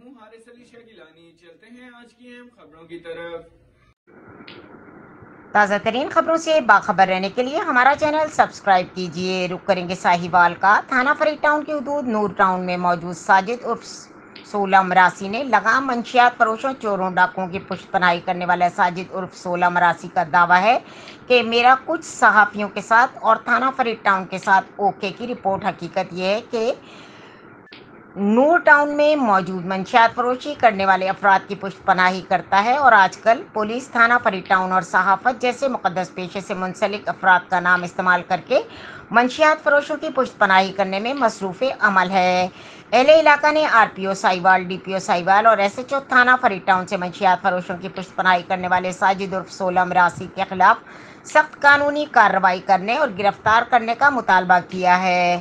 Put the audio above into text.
ہوں حارث علی شاہ گیلانی۔ چلتے ہیں آج کی اہم خبروں کی طرف۔ تازہ ترین خبروں سے باخبر رہنے کے لیے ہمارا چینل سبسکرائب کیجیے۔ رخ کریں گے ساہیوال کا۔ تھانہ فرید ٹاؤن کی حدود نور ٹاؤن میں موجود ساجد عرف سولہ مراسی نے لگام منشیات فروشوں، چوروں، ڈاکوؤں کی پشت پناہی کرنے والا ساجد عرف سولہ مراسی کا دعویٰ ہے کہ میرا کچھ صحافیوں کے ساتھ اور تھانہ فرید ٹاؤن کے ساتھ اوکے کی رپورٹ۔ حقیقت یہ ہے کہ نور ٹاؤن میں موجود منشیات فروشی کرنے والے افراد کی پشت پناہی کرتا ہے اور آج کل پولیس تھانہ فرید ٹاؤن اور صحافت جیسے مقدس پیشے سے منسلک افراد کا نام استعمال کر کے منشیات فروشوں کی پشت پناہی کرنے میں مصروف عمل ہے۔ اہل علاقہ نے آر پی او ساہیوال، ڈی پی او ساہیوال اور ایس ایچ او تھانہ فرید ٹاؤن سے منشیات فروشوں کی پشت پناہی کرنے والے ساجد عرف سولہ مراسی کے خلاف سخت قانونی کارروائی کرنے اور گرفتار کرنے کا مطالبہ کیا ہے۔